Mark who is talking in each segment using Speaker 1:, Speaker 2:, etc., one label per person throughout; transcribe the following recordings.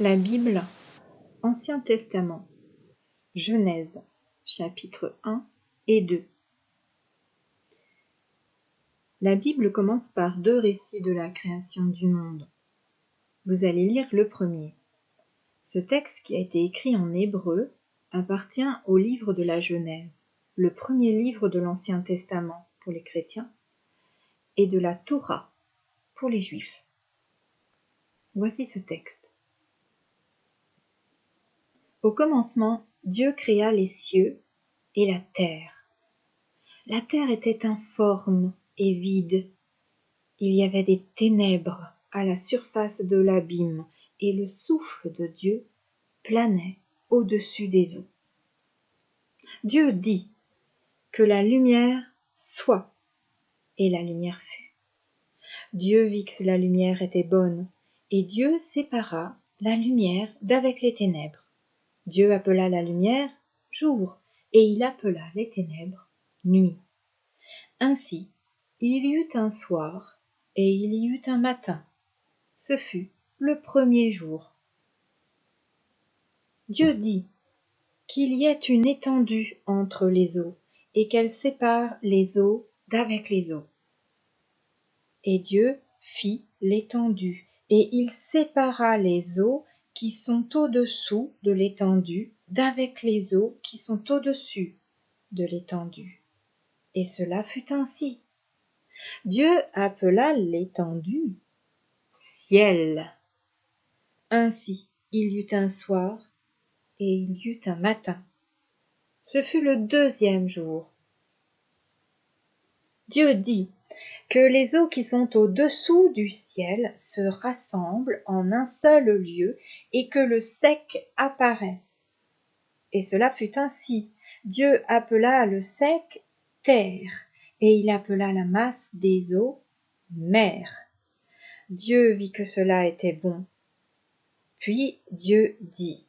Speaker 1: La Bible, Ancien Testament, Genèse, chapitres 1 et 2. La Bible commence par 2 récits de la création du monde. Vous allez lire le premier. Ce texte, qui a été écrit en hébreu, appartient au livre de la Genèse, le premier livre de l'Ancien Testament pour les chrétiens, et de la Torah pour les juifs. Voici ce texte. Au commencement, Dieu créa les cieux et la terre. La terre était informe et vide. Il y avait des ténèbres à la surface de l'abîme, et le souffle de Dieu planait au-dessus des eaux. Dieu dit que la lumière soit, et la lumière fut. Dieu vit que la lumière était bonne, et Dieu sépara la lumière d'avec les ténèbres. Dieu appela la lumière jour, et il appela les ténèbres nuit. Ainsi, il y eut un soir, et il y eut un matin. Ce fut le premier jour. Dieu dit qu'il y ait une étendue entre les eaux, et qu'elle sépare les eaux d'avec les eaux. Et Dieu fit l'étendue, et il sépara les eaux qui sont au-dessous de l'étendue d'avec les eaux qui sont au-dessus de l'étendue. Et cela fut ainsi. Dieu appela l'étendue ciel. Ainsi, il y eut un soir et il y eut un matin. Ce fut le deuxième jour. Dieu dit que les eaux qui sont au-dessous du ciel se rassemblent en un seul lieu et que le sec apparaisse. Et cela fut ainsi. Dieu appela le sec terre, et il appela la masse des eaux mer. Dieu vit que cela était bon. Puis Dieu dit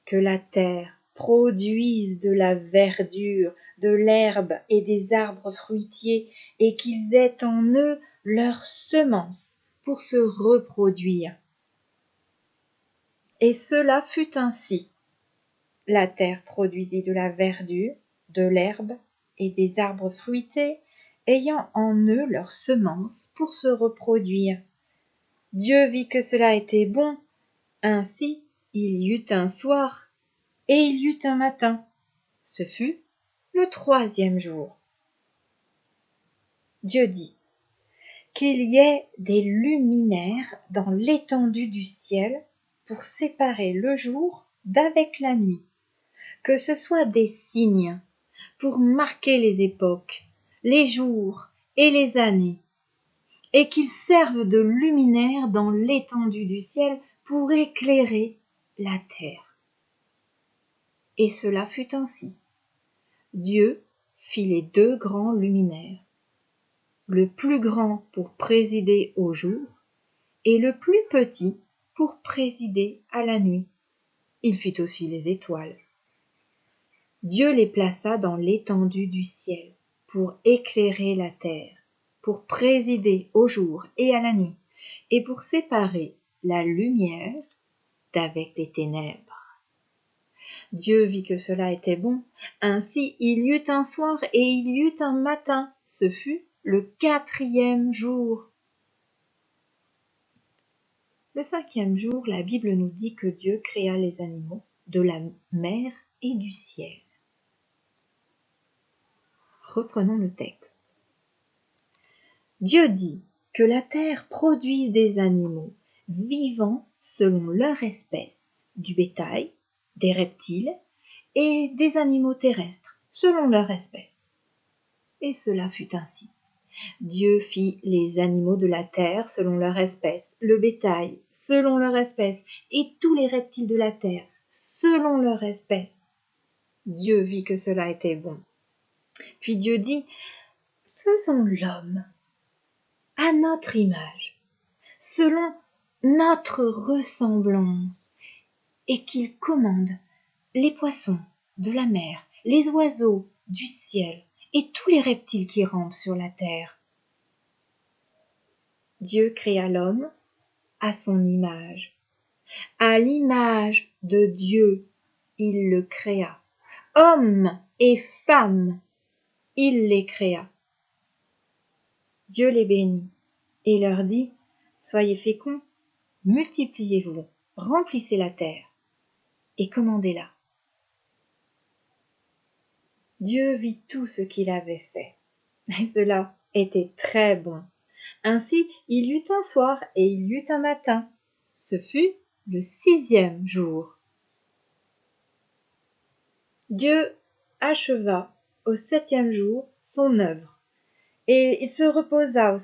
Speaker 1: que la terre produise de la verdure, de l'herbe et des arbres fruitiers, et qu'ils aient en eux leur semence pour se reproduire. Et cela fut ainsi. La terre produisit de la verdure, de l'herbe et des arbres fruités, ayant en eux leur semence pour se reproduire. Dieu vit que cela était bon. Ainsi, il y eut un soir et il y eut un matin. Ce fut le troisième jour. Dieu dit qu'il y ait des luminaires dans l'étendue du ciel pour séparer le jour d'avec la nuit, que ce soit des signes pour marquer les époques, les jours et les années, et qu'ils servent de luminaires dans l'étendue du ciel pour éclairer la terre. Et cela fut ainsi. Dieu fit les 2 grands luminaires, le plus grand pour présider au jour, et le plus petit pour présider à la nuit. Il fit aussi les étoiles. Dieu les plaça dans l'étendue du ciel, pour éclairer la terre, pour présider au jour et à la nuit, et pour séparer la lumière d'avec les ténèbres. Dieu vit que cela était bon. Ainsi il y eut un soir et il y eut un matin. Ce fut le 4e jour. Le 5e jour, la Bible nous dit que Dieu créa les animaux de la mer et du ciel. Reprenons le texte. Dieu dit que la terre produise des animaux vivants selon leur espèce, du bétail, des reptiles et des animaux terrestres selon leur espèce. Et cela fut ainsi. Dieu fit les animaux de la terre selon leur espèce, le bétail selon leur espèce et tous les reptiles de la terre selon leur espèce. Dieu vit que cela était bon. Puis Dieu dit, faisons l'homme à notre image, selon notre ressemblance, et qu'il commande les poissons de la mer, les oiseaux du ciel et tous les reptiles qui rampent sur la terre. Dieu créa l'homme à son image. À l'image de Dieu, il le créa. Hommes et femmes, il les créa. Dieu les bénit et leur dit: Soyez féconds, multipliez-vous, remplissez la terre et commandez-la. Dieu vit tout ce qu'il avait fait, et cela était très bon. Ainsi il y eut un soir et il y eut un matin. Ce fut le 6e jour. Dieu acheva au 7e jour son œuvre, et il se reposa au